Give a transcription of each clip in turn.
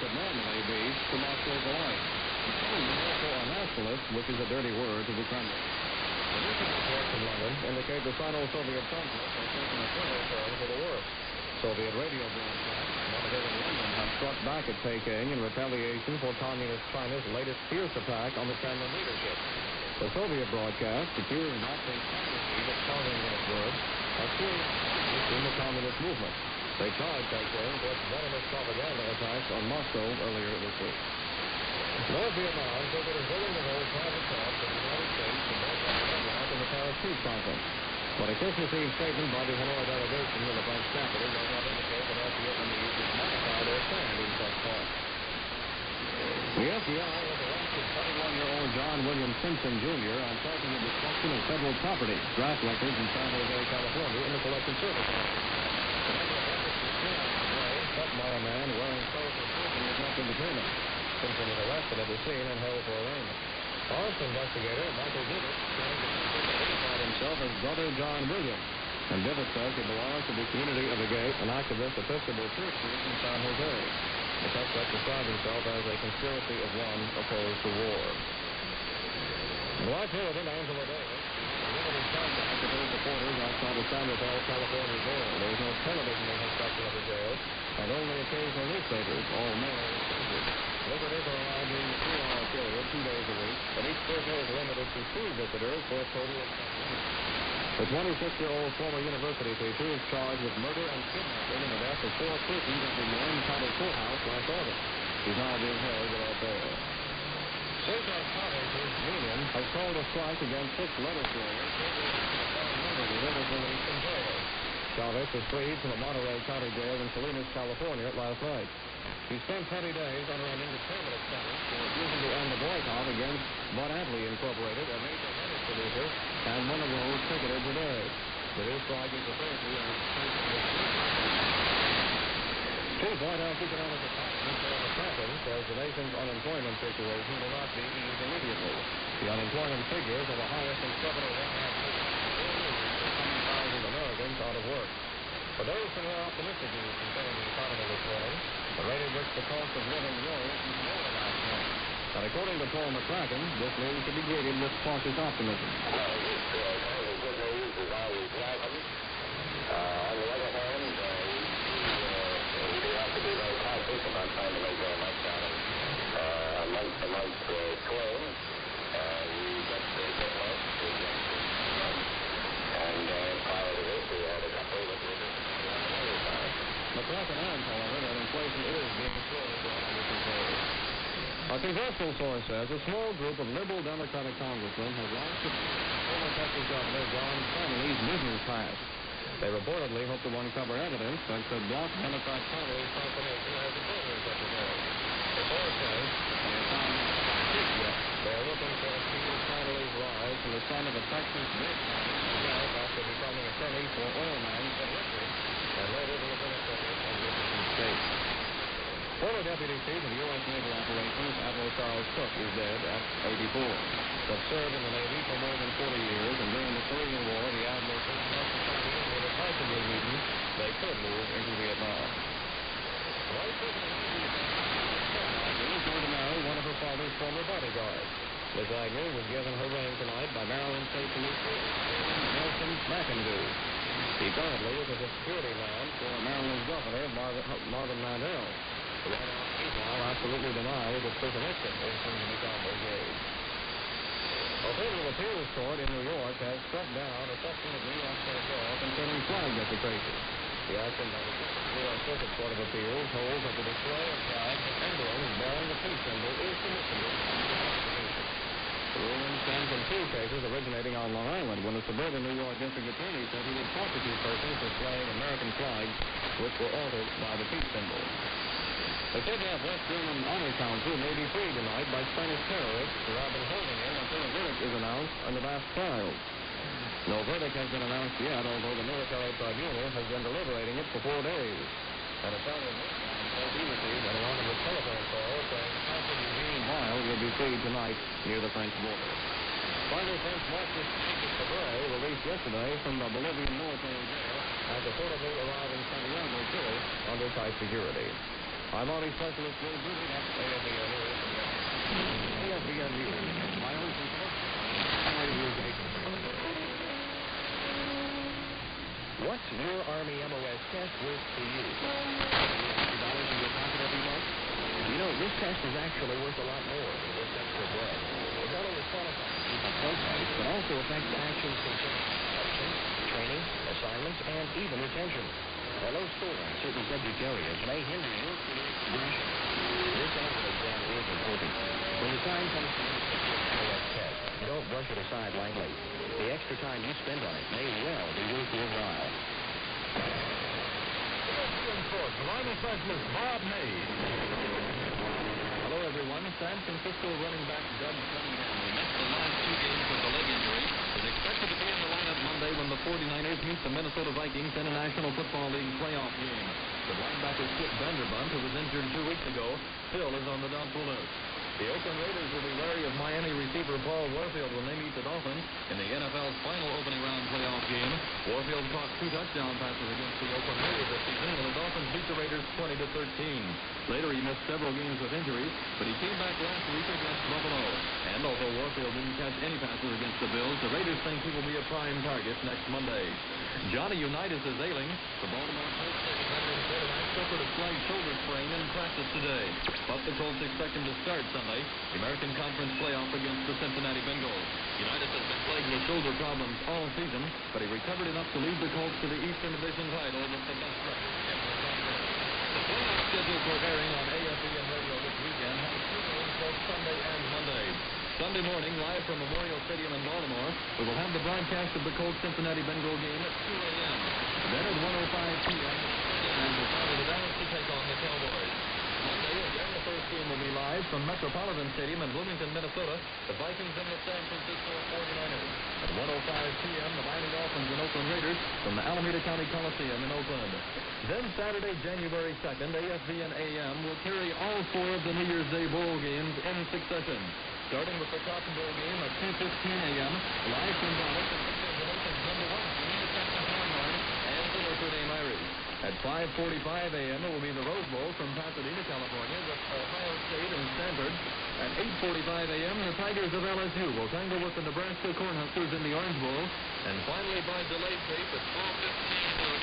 would normally be to Moscow's alliance. Also a nationalist, which is a dirty word to the Kremlin. The recent reports from London indicate the Sino-Soviet conflict has taken a further turn for the worse. Soviet radio broadcasts monitored in London have struck back at Peking in retaliation for Communist China's latest fierce attack on the Kremlin leadership. The Soviet broadcast accused acting policy of targeting, in its words, a serious crisis in the communist movement. They tried Peking for its venomous propaganda attacks on Moscow earlier this week. North Vietnam says it is willing to hold private talks with the United States to boycott Denmark in the Paris Peace Conference. But a Christmas Eve statement by the Hanoi delegation to the French capital does not indicate that North Vietnamese would modify their stand in such talks. The FBI has arrested 21-year-old John William Simpson, Jr. on charges of destruction of federal property, draft records in San Jose, California, in the Collective Service Act. The number of records destroyed today, cut by a man wearing clothes of prison, has not been determined. Simpson was arrested at the scene and held for arraignment. Forest investigator Michael Divitt claimed that Simpson identified himself as Brother John William, and Divitt says he belongs to the Community of the Gate, an activist Episcopal Church group in San Jose. The suspect described himself as a conspiracy of one opposed to war. Vice President Angela Davis limited contact with her supporters outside the San Rafael, California jail. There is no television in her section of the jail, and only occasional newspapers, all mail restricted. Visitors are allowed during the 3-hour period, 2 days a week, but each prisoner is limited to 2 visitors for a total of 10 minutes. The 26-year-old former university teacher is charged with murder and kidnapping in the death of 4 persons at the Marin County Courthouse last August. She's now being held without bail. Steakhouse Cottages Union has called a strike against 6 lettuce growers members of was released from jail. Chavez was freed from a Monterey County jail in Salinas, California last night. He spent 20 days under an indeterminate sentence for refusing to end the boycott against Bud Adley Incorporated, a major lettuce producer, and one of those ticketed today. The new strike is referred to as Chief White House Economic Department Chair McCracken says the nation's unemployment situation will not be eased immediately. The unemployment figures are the highest in 7.5 years, for 70,000 Americans out of work. For those who are optimistic news concerning the economy this morning, the rate at which the cost of living rose is lower last month. And according to Paul McCracken, this news should be greeted with cautious optimism. Good news is always welcome. On the other hand, we do have to be very cautious about trying to make very much out of month-to-month swing. We just get months to get months. And prior to this, we had a couple that were just on the other side. McCracken adds, however, that inflation is being slowly brought under control. A congressional source says a small group of liberal Democratic congressmen has launched a former Texas Governor John Connally's business past. They reportedly hope to uncover evidence that could block Democrat Connally's confirmation as the Treasury Secretary. The source says they are looking for a key to Connally's rise from the son of a Texas big wealth after becoming attorney for oil man Ted Richards, and later the administrator of Washington State. Former Deputy Chief of U.S. Naval Operations Admiral Charles Cook is dead at 84. Cook served in the Navy for more than 40 years, and during the Korean War, the Admiral discussed the Soviets with a possibly meeting they could move into Vietnam. Vice President is going to marry one of her father's former bodyguards. Liz Agnew was given her ring tonight by Maryland State Police Nelson McIndoe. He currently is a security man for Maryland's Governor, Marvin Mandel. The White House, meanwhile, absolutely denies that Susan Nixon is soon to become engaged. A federal appeals court in New York has struck down a section of New York state law concerning flag desecration. The action by the New York Circuit Court of Appeals holds that the display of flags and emblems bearing the peace symbol is permissible under the Constitution. The ruling stems from 2 cases originating on Long Island when a suburban New York district attorney said he would prosecute persons displaying American flags which were altered by the peace symbol. The kidnapped West German Army Council may be freed tonight by Spanish terrorists who have been holding him until a verdict is announced on the vast trials. No verdict has been announced yet, although the military tribunal has been deliberating it for 4 days. An Italian newsman says he received an anonymous telephone call saying Council Eugene Weil will be freed tonight near the French border. Finally, French Marxist Agent Fabre released yesterday from the Bolivian military jail after reportedly arrived in Santiago, Chile, under tight security. I'm Army Specialist Will Booty. That's AFBN News. AFBN News. My own principal. What's your Army MOS test worth to you? $50 in your pocket every month? You know, this test is actually worth a lot more than this extra bread. It not only qualifies you for close rates, but also affects actions concerning protection, training, assignments, and even retention. Now, no score on certain subject areas may hinder your career progression. This annual exam is important. When the time comes to take your MOS test, don't brush it aside lightly. The extra time you spend on it may well be worth your while. Sports, Army Specialist Bob May. Hello, everyone. San Francisco running back Doug Cunningham, who missed the last 2 games with a leg injury, is expected to be in the lineup Monday when the 49ers meet the Minnesota Vikings in a National Football League playoff game. The linebacker Skip Vanderbunt, who was injured 2 weeks ago, still is on the doubtful list. The Oakland Raiders will be wary of Miami receiver Paul Warfield when they meet the Dolphins in the NFL's final opening round playoff game. Warfield caught 2 touchdown passes against the Oakland Raiders this season when the Dolphins beat the Raiders 20-13. Later, he missed several games with injuries, but he came back last week against Buffalo. And although Warfield didn't catch any passes against the Bills, the Raiders think he will be a prime target next Monday. Johnny Unitas is ailing. The Baltimore Colts veteran quarterback suffered a slight shoulder sprain in practice today, but the Colts expect him to start Sunday, the American Conference playoff against the Cincinnati Bengals. Unitas has been plagued with shoulder problems all season, but he recovered enough to lead the Colts to the Eastern Division title with the best record in Los Angeles. The playoff schedule for airing on AFBN Radio this weekend has 2 games both Sunday and Monday. Sunday morning, live from Memorial Stadium in Baltimore, we will have the broadcast of the Colts-Cincinnati Bengal game at 2 a.m. Then at 1:05 p.m., the Tower of the Dallas to take on the Cowboys. Monday, again, the first game will be live from Metropolitan Stadium in Bloomington, Minnesota. The Vikings and the San Francisco 49ers. At 1:05 p.m., the Miami Dolphins and Oakland Raiders from the Alameda County Coliseum in Oakland. Then Saturday, January 2nd, AFBN AM will carry all 4 of the New Year's Day bowl games in succession. Starting with the Cotton Bowl game at 2:15 a.m., live from Dallas and featuring the nation's #1 team, the Texas Longhorns, and the Notre Dame Irish. At 5:45 a.m., it will be the Rose Bowl from Pasadena, California, with Ohio State and Stanford. At 8:45 a.m., the Tigers of LSU will tangle with the Nebraska Cornhuskers in the Orange Bowl. And finally, by delayed tape, at 12:15 noon,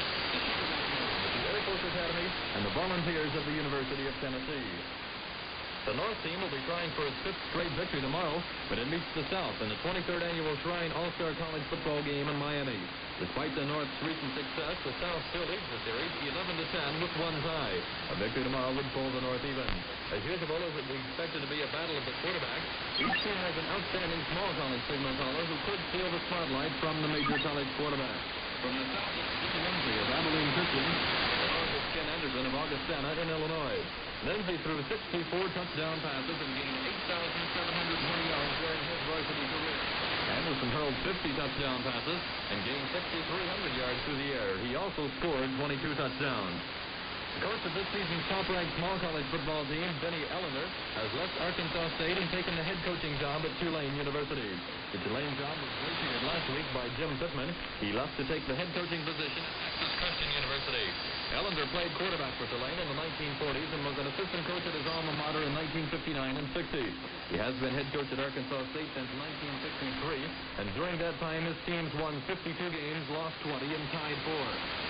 the Air Force Academy and the Volunteers of the University of Tennessee. The North team will be trying for its 5th straight victory tomorrow, but it meets the South in the 23rd Annual Shrine All-Star College Football game in Miami. Despite the North's recent success, the South still leads the series 11-10 with 1 tie. A victory tomorrow would pull the North even. As usual, it will be expected to be a battle of the quarterbacks. Each team has an outstanding small college signal caller who could steal the spotlight from the major college quarterback. From the South, it's Lindsay of Abilene Christian. The North is Ken Anderson of Augustana in Illinois. Lindsay threw 64 touchdown passes and gained 8,720 yards during his varsity career. Anderson hurled 50 touchdown passes and gained 6,300 yards through the air. He also scored 22 touchdowns. The coach of this season's top-ranked small college football team, Benny Ellender, has left Arkansas State and taken the head coaching job at Tulane University. The Tulane job was vacated last week by Jim Pittman. He left to take the head coaching position at Texas Christian University. Ellender played quarterback for Tulane in the 1940s and was an assistant coach at his alma mater in 1959 and 60. He has been head coach at Arkansas State since 1963, and during that time his teams won 52 games, lost 20, and tied 4.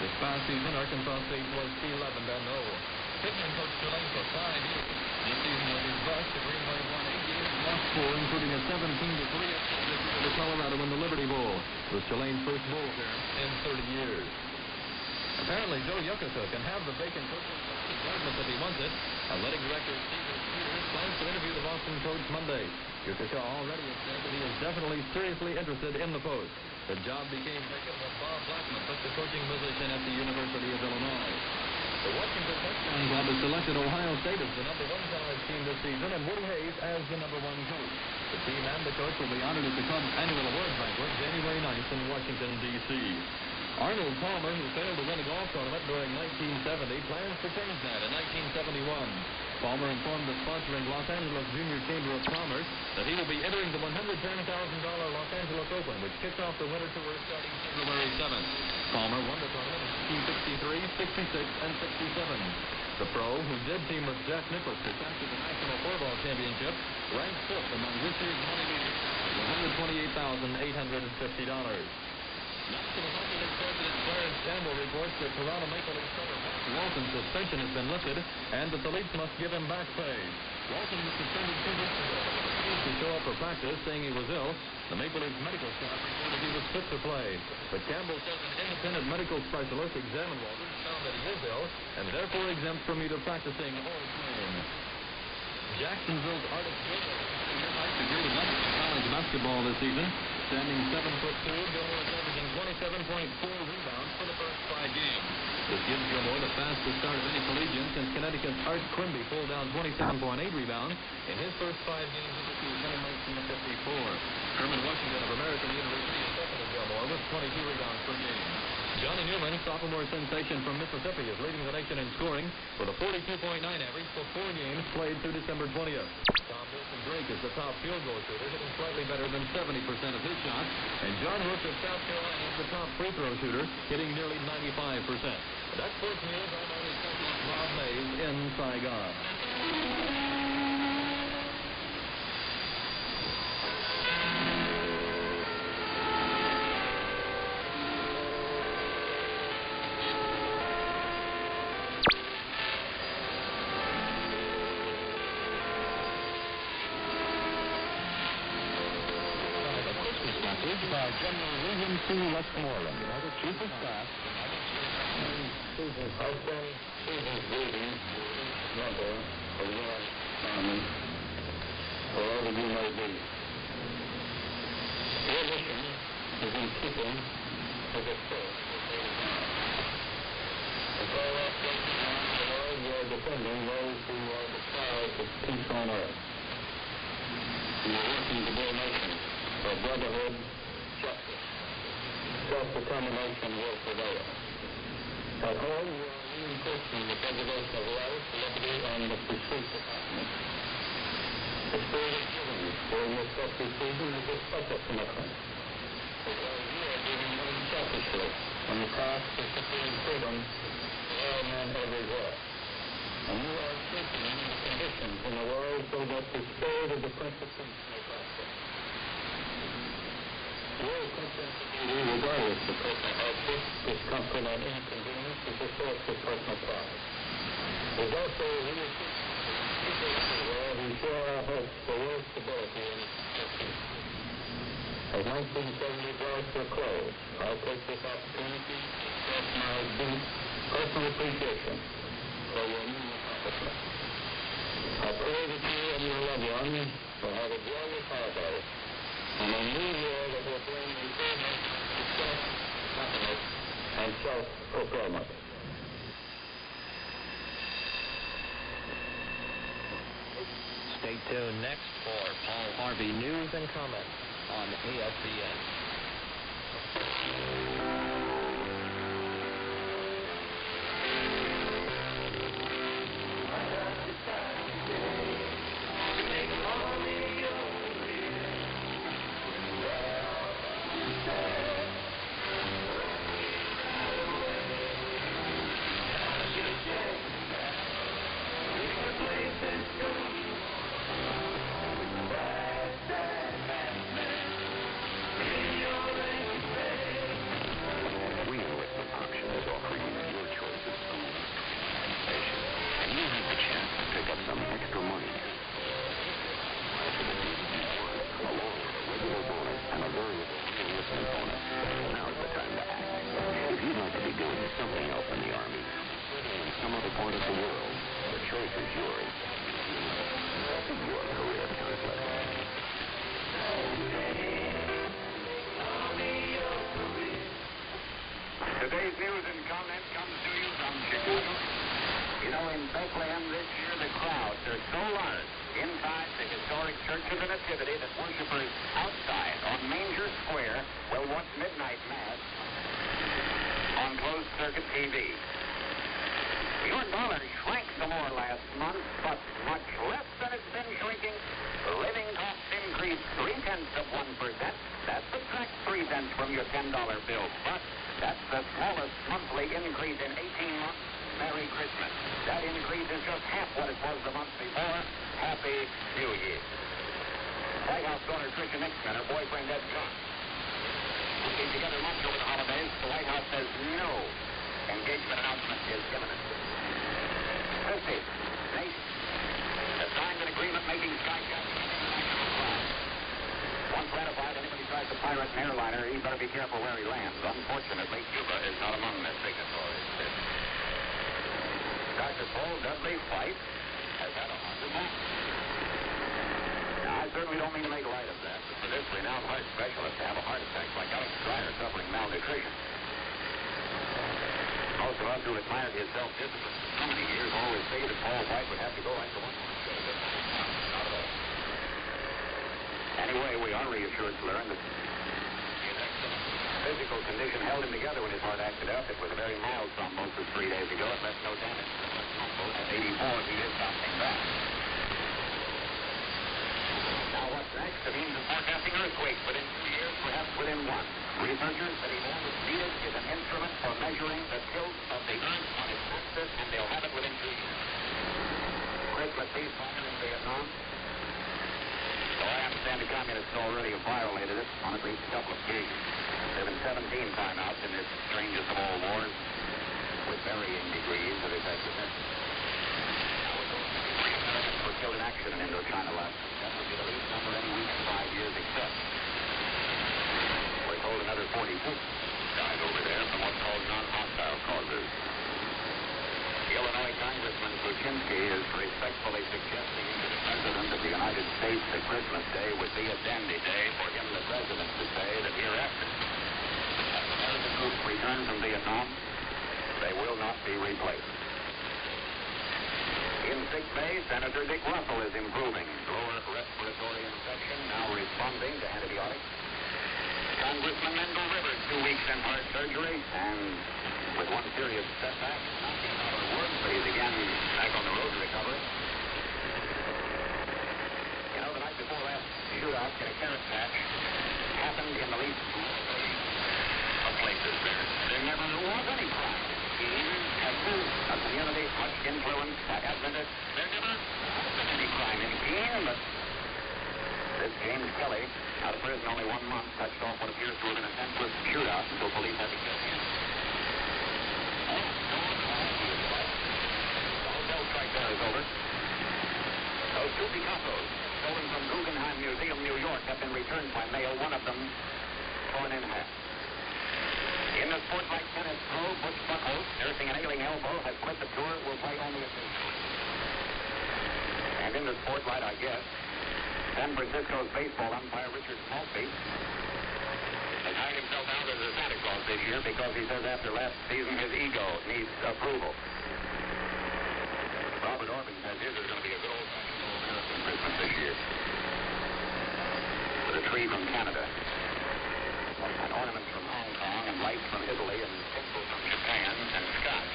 This past season, Arkansas State was 11-0. Pittman coached Tulane for 5 years. This season was his best. The Green Wave won 8 games and lost 4, including a 17-3 victory over Colorado in the Liberty Bowl. It was Tulane's first bowl appearance in 30 years. Apparently, Joe Yucca can have the vacant coaching department if he wants it. Athletic director Steve Peters plans to interview the Boston coach Monday. Yucca already has said that he is definitely seriously interested in the post. The job became vacant when Bob Blackman took the coaching position at the University of Illinois. The Washington Touchdown Club has selected Ohio State as the #1 college team this season and Woody Hayes as the #1 coach. The team and the coach will be honored at the club's annual awards banquet January 9th in Washington, D.C. Arnold Palmer, who failed to win a golf tournament during 1970, plans to change that in 1971. Palmer informed the sponsoring Los Angeles Junior Chamber of Commerce that he will be entering the $110,000 Los Angeles Open, which kicks off the winter tour starting February 7th. Palmer won the tournament in 1963, 66, and 67. The pro, who did team with Jack Nicklaus to capture the National Floorball Championship, ranked fifth among this year's money leaders with $128,850. National Hockey League President Clarence Campbell reports that Toronto Maple Leaf center Matt Walton's suspension has been lifted and that the Leafs must give him back pay. Walton was suspended 2 weeks ago. He refused to show up for practice, saying he was ill. The Maple Leafs medical staff reported he was fit to play. But Campbell says an independent medical specialist examined Walton, found that he is ill, and therefore exempt from either practicing or playing. Jacksonville's Artis Gilmore is the greatest number in college basketball this season. Standing 7'2", Gilmore is averaging 27.4 rebounds for the first 5 games. This gives Gilmore the fastest start of any collegian since Connecticut's Art Quimby pulled down 27.8 rebounds in his first 5 games of the season in 1954. Herman Washington of American University is second to Gilmore with 22 rebounds per game. Johnny Newman, sophomore sensation from Mississippi, is leading the nation in scoring with a 42.9 average for 4 games played through December 20th. Tom Wilson Drake is the top field goal shooter, hitting slightly better than 70% of his shots. And John Rook of South Carolina is the top free throw shooter, hitting nearly 95%. That's sports news. I'm Army President Bob Mays in Saigon. By General William C. Westmoreland, Chief of Staff. Outstanding Susan's greetings, mother, for the U.S. Army, wherever you may be. Your mission is in keeping with the faith of God. To go up places around the world, you are defending those who are the cause of peace on earth. You are working to build nations where brotherhood, justice, self-determination will prevail. At home, you are reinforcing the preservation of life, liberty, and the pursuit of happiness. The spirit of giving during this festive season is a special commitment, because you are giving unselfishly on the task of securing freedom for all men everywhere. And you are strengthening the conditions in the world so that the spirit of the Prince of Peace may prosper. Your conscience of duty, regardless of personal hardship, discomfort, and inconvenience, is a source of personal pride. It is also reassuring people everywhere who share our hopes for world stability and peace. As 1970 draws to a close, I'll take this opportunity to express my deep personal appreciation for your new accomplishment. I pray that you and your loved ones will have a joyous holiday and a new year that will bring improvement, success, happiness, and self-fulfillment. Stay tuned next for Paul Harvey News and Comment on ASBN. Today's news and comment comes to you from Chicago. You know, in Bethlehem this year, the crowds are so large inside the historic Church of the Nativity that worshipers outside on Manger Square will watch midnight mass. closed-circuit TV. Your dollar shrank some more last month, but much less than it's been shrinking. Living costs increased 0.3%. That subtracts 3 cents from your $10 bill. But that's the smallest monthly increase in 18 months. Merry Christmas. That increase is just half what it was the month before. Happy New Year. White House donor Tricia Nixon and her boyfriend Ed John putting together lunch over the holidays. The White House says no. Engagement announcement is imminent. Christie, nation, has signed an agreement making skyjacks an international crime. Once ratified, anybody tries to pirate an airliner, he better be careful where he lands. Unfortunately, Cuba is not among the signatories. Dr. Paul Dudley White has had a heart attack. Now, I certainly don't mean to make light of that, but for this renowned heart specialist to have a heart attack like Alex Dreyer suffering malnutrition. Most of us who admired his self-discipline for so many years always say that Paul White would have to go like the one who should have been. Not at all. Anyway, we are reassured to learn that his excellent physical condition held him together when his heart acted up. It was a very mild thrombosis 3 days ago. It left no damage to the left lumbar. At 84, he is bouncing back. Now, what's next? The means of forecasting earthquakes within 2 years, perhaps within 1. Researchers say all that's needed is an instrument for measuring the tilt of the Earth on its axis, and they'll have it within 2 years. Christmas ceasefire in Vietnam. So I understand the communists already have violated it on at least a couple of occasions. There have been 17 timeouts in this strangest of all wars, with varying degrees of effectiveness. Now, with those 3 Americans were killed in action in Indochina last week. That would be the least number any week in 5 years except. We're told another 46 died over there from what's called non-hostile causes. The Illinois Congressman Kuczynski is respectfully suggesting to the President of the United States that Christmas Day would be a dandy day for him, the President, to say that hereafter, as American troops return from Vietnam, they will not be replaced. In sick bay, Senator Dick Russell is improving. Lower respiratory infection, now responding to antibiotics. Congressman Mendel Rivers, 2 weeks in heart surgery, and with one serious setback, not yet out of the woods, but he's again back on the road to recovery. You know, the night before last shootout in a carrot patch happened in the least of places. There never was any crime. Texas, a community much influenced by Adventists. There never has been any crime in Keene, but this James Kelly, out of prison only 1 month, touched off what appears to have been a senseless shootout until police had to kill him. The hotel strike there is over. Those 2 Picassos, stolen from Guggenheim Museum, New York, have been returned by mail, one of them torn in half. In the Sportlight Tennis Pro, Butch Buchholz, nursing an ailing elbow, has quit the tour, will play only occasionally. And in the Sportlight, I guess, San Francisco's baseball umpire Richard Maltby has hired himself out as a Santa Claus this year because he says after last season his ego needs approval. Robert Orban says his is going to be a good old-fashioned American Christmas this year. With a tree from Canada, and ornaments from Hong Kong, and lights from Italy, and tinsel from Japan, and scotch.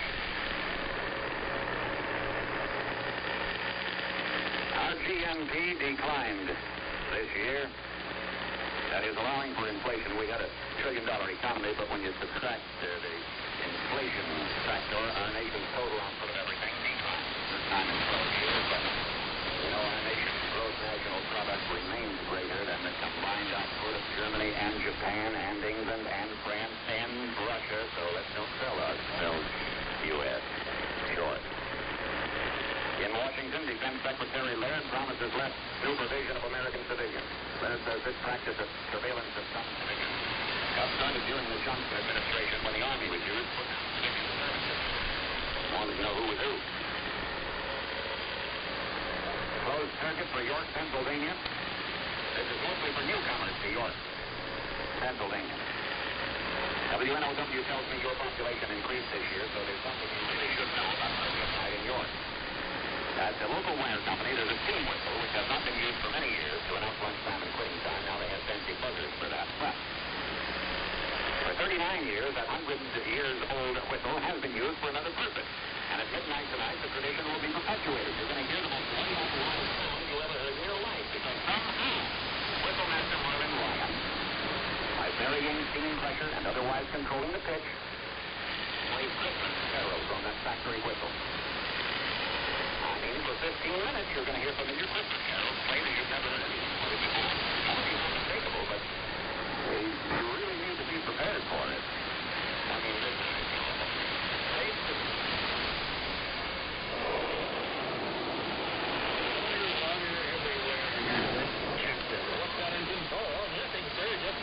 Our GNP declined this year. That is allowing for inflation. We had a $1 trillion economy, but when you subtract the inflation factor, our nation's total output of everything declined this time in 12 years. But, you know, our nation's gross national product remains greater than the combined output of Germany and Japan and England and France and Russia. So let's don't sell ourselves U.S. short. In Washington, Defense Secretary Laird promises less supervision of American civilians. Laird says this practice of surveillance of some civilians got started during the Johnson administration when the Army refused to put down civilian services. Wanted to know who was who. Closed circuit for York, Pennsylvania. This is mostly for newcomers to York, Pennsylvania. WNOW tells me your population increased this year, so there's something you really should know about Christmas night in York. At the local wire company, there's a steam whistle which has not been used for many years to announce lunchtime and quitting time. Now they have fancy buzzers for that. But for 39 years, years, that 100-years-old whistle has been used for another purpose. And at midnight tonight, the tradition will be perpetuated. You're going to hear the most wonderful loud sound you ever heard in your life, because somehow, Whistle Master Marvin Ryan, by varying steam pressure and otherwise controlling the pitch, plays Christmas carols on that factory whistle. I mean, for 15 minutes, you're going to hear familiar Christmas carols played as you've never heard anything played before. That'll be unmistakable, but you really need to be prepared for it. I mean, this is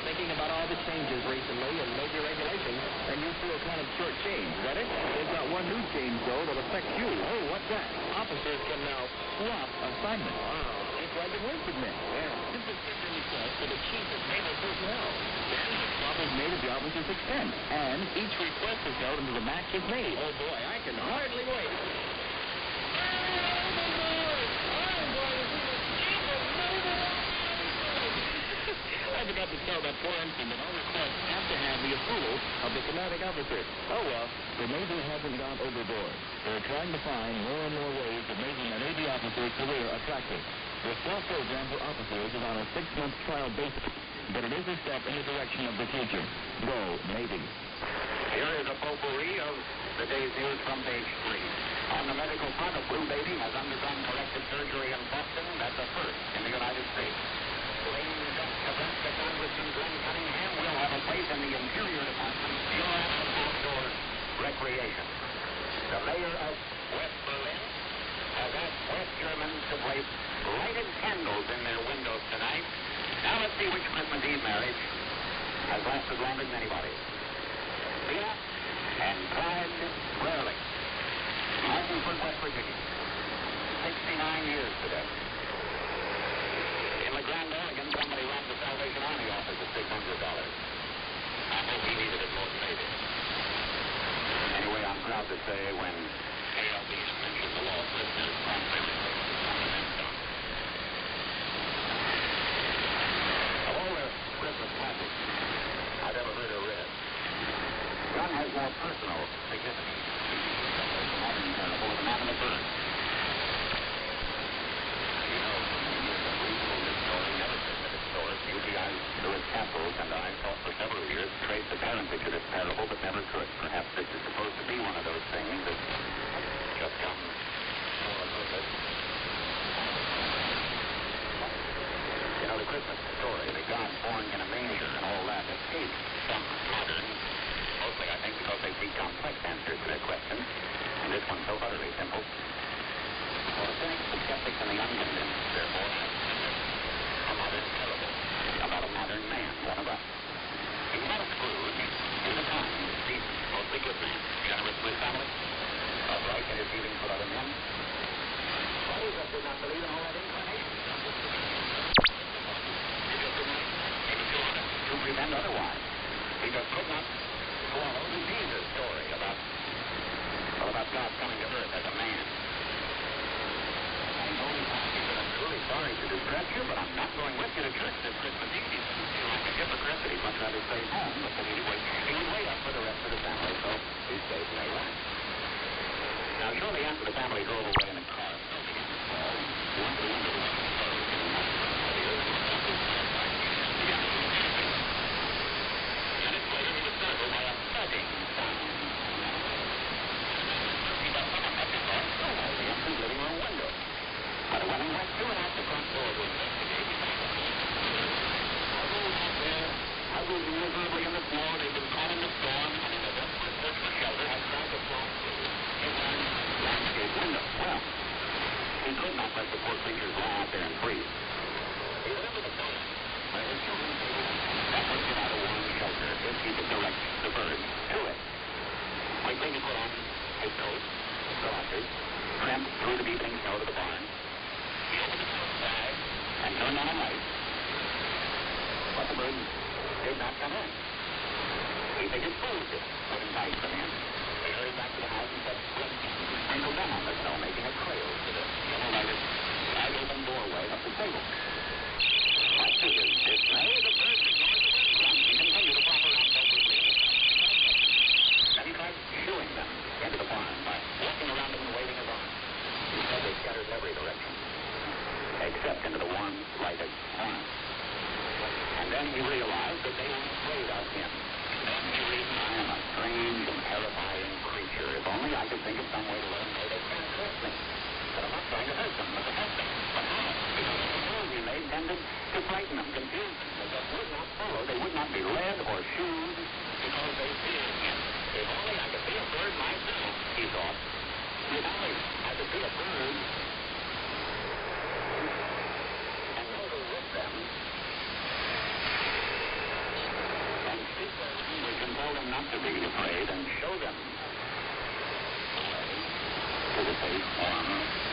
thinking about all the changes recently in major regulations, and you feel kind of shortchanged. That it? They've got one new change, though, that affects you. Oh, what's that? Officers can now swap assignments. Wow. Just like enlisted men. Yeah. Simply send a request to the chief of naval personnel. Then the swap is made at the officer's expense, and each request is held until the match is made. Oh, boy, I can hardly wait. I forgot to tell that poor ensign that all requests have to have the approval of the commanding officer. Oh, well, the Navy hasn't gone overboard. They're trying to find more and more ways of making a Navy officer's career attractive. The swap program for officers is on a 6-month trial basis, but it is a step in the direction of the future. Go, Navy. Here is a potpourri of the day's news from page 3. On the medical front, a blue baby has undergone corrective surgery in Boston. That's a first in the United States. Lane Nebraska Congressman Glenn Cunningham will have a place in the Interior Department Bureau of Outdoor Recreation. The mayor of West Berlin has asked West Germans to place lighted candles in their windows tonight. Now let's see which Christmas Eve marriage has lasted longer than anybody. Leah and Clyde Rarely, Martinsburg, West Virginia. 69 years today. In Grand Oregon, somebody robbed the Salvation Army office at $600. I hope he needed it more than they did. Anyway, I'm proud to say when KLBM mentioned the law, listeners promptly replaced it on the next done. Of all the Christmas classics I've ever heard or read, none has more personal significance than the modern parable of the man in the bird. UTI's Lewis Castles and I thought for several years to trace the parentage of this parable, but never could. Perhaps this is supposed to be one of those things that just comes for a purpose. You know, the Christmas story, the God born in a manger and all that, escapes some modern, mostly I think because they seek complex answers to their questions, and this one's so utterly simple. For the cynics, the skeptics, and the unconvinced, therefore, a modern parable about a modern man, one of us. He's not a Scrooge. He's a kind, decent, mostly good man, generous to his family, upright in his dealings with other men. But he just did not believe in all that incarnation. He just did not. He was too honest to pretend otherwise. He just could not swallow the Jesus story about God coming to earth as a man. I'm truly sorry to distress you, but I'm not going with you to church this Christmas Eve. He doesn't seem like a hypocrite that he'd much rather stay home, but that he would wait up for the rest of the family, so he stayed and they left. Now, shortly after the family drove away in a car, snow began to fall. He went to the window to watch the snow getting heavier, and he stopped his flashlight and began to look at it. Minutes later, he was startled by a thudding sound. He got someone must have gone snow out of the empty living room window. But when he went to and out the front door to investigate, he found a man. Huddled out there, huddled miserably in the snow. They'd been caught in the storm, and in a desperate search for shelter, had tried to fly through his landscape window. Well, he could not let the poor creatures lie out there and freeze. He went into the barn, where his children stayed, and would get out a warm shelter if he could direct the birds to it. Quickly, he put on his coat, galoshes, tramped through the deepening snow to the barn. He opened the door side and turned on a light. But the birds did not come in. He figured fools would entice them in. They hurried back to the house and set split candles and sprinkled them on the snow, making a trail to the yellow-lighted, wide-open doorway of the stable. Much to his dismay, the birds ignored the breadcrumbs and continued to flop around helplessly in the snow. stepped into the warm, lighted corner. And then he realized that they were afraid of him. Then he reasoned, I am a strange and terrifying creature. If only I could think of some way to let them know they can't hurt me. But I'm not trying to hurt them, but to help them. But how? Because the rules we made tended to frighten them, confuse them. They just would not follow. They would not be led or shooed because they feared him. If only I could be a bird myself, he thought. If only I could be a bird and go with them and speak their language and tell them not to be afraid and show them the way to the safe, warm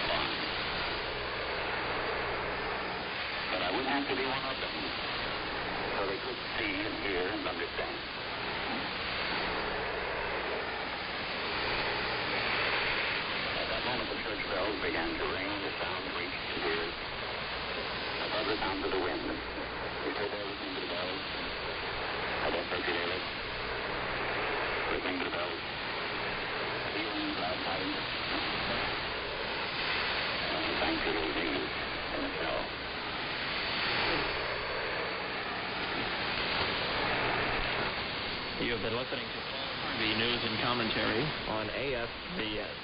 farm. But I would have to be one of them so they could see and hear and understand. At that moment, the church bells began to ring. The sound reached his ears. Above the sound of the wind. He stood there listening to the bells. I guess regularly. Listening to the bells. Feeling glad tidings. And thankfully leaves in the snow. You have been listening to Paul Harvey News and Commentary on ASBS.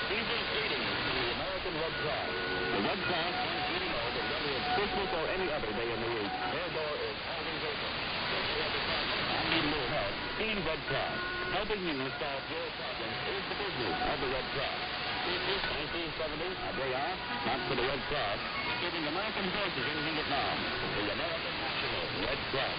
Season's greetings to the American Red Cross. The Red Cross wants you to know that whether it's Christmas or any other day in the week, their door is always open. So if you have a problem and need a little help, Team Red Cross. Helping you solve your problems is the business of the Red Cross. Christmas 1970, a day off, not for the Red Cross, giving American forces in Vietnam, the American National Red Cross.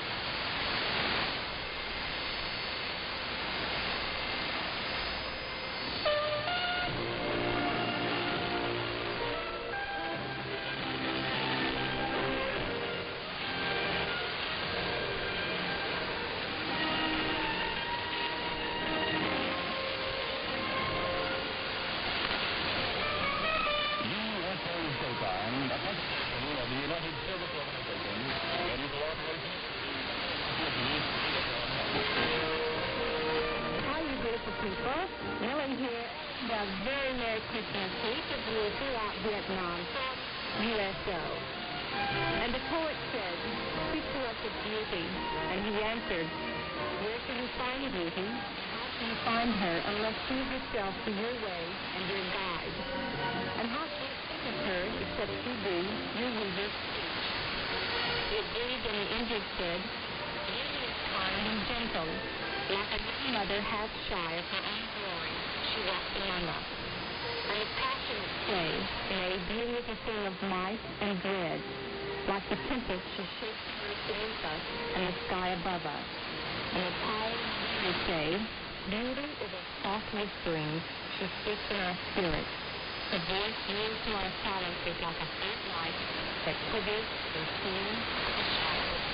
Vietnam, USO. And the poet said, speak to us of beauty. And he answered, where can you find beauty? How can you find her unless she herself be your way and your guide? And how can you think of her except she be your reader's speech? The agreed and the injured said, beauty is kind and gentle. Like a young mother half shy of her own glory, she walks among us. And the passionate say, nay, beauty is a thing of might and dread. Like the tempest, she shakes the earth beneath us and the sky above us. And the tired readers say, beauty is a soft whispering. She speaks in our spirits. Her voice moves to our silences like a faint light that quivers in tune and shadow.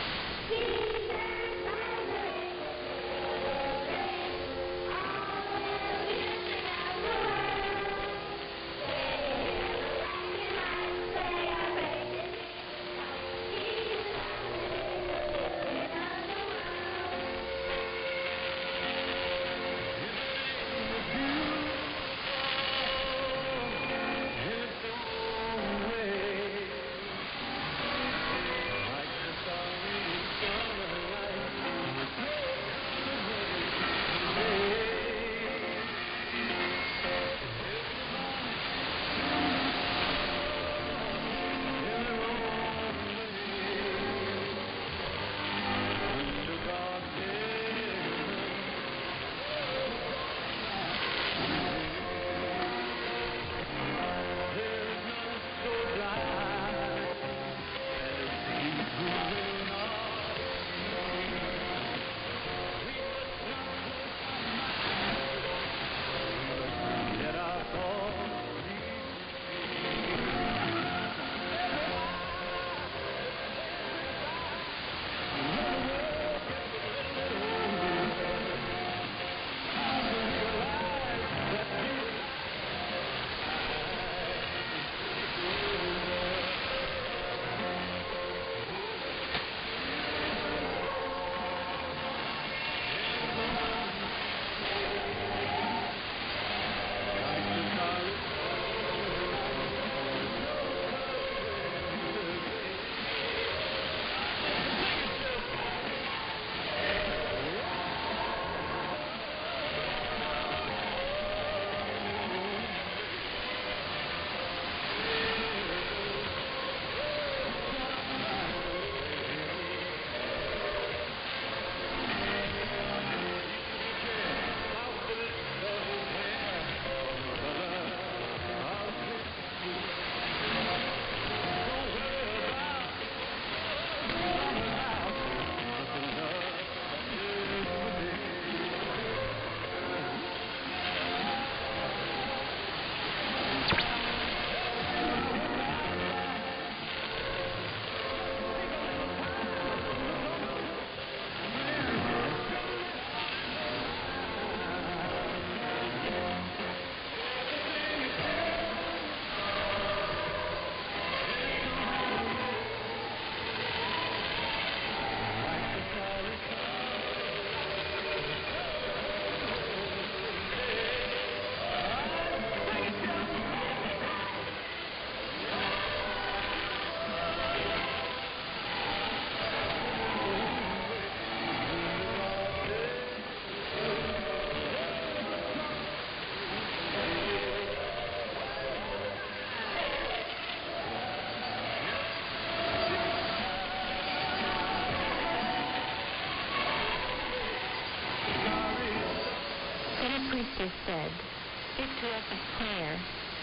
of prayer,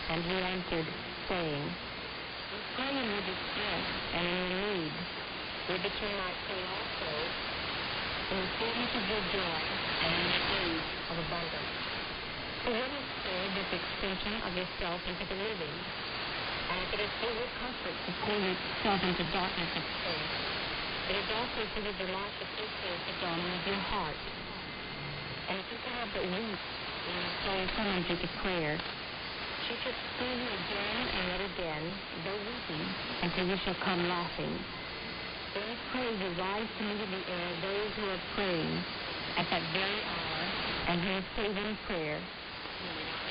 and he answered, saying, "We pray in your distress and in your need, would that you might pray also in the fullness of your joy and in the age of abundance." So what is prayer but the extension of yourself into the living? And if it is for your comfort to pour yourself into darkness of faith, it is also for the delight that this is the dawning of your heart. And if you cannot but weep when your soul summons you to prayer, she should stir you again and yet again, though weeping, until you shall come laughing. When you pray, you rise to meet in the air those who are praying at that very hour, and who are saving prayer, you will not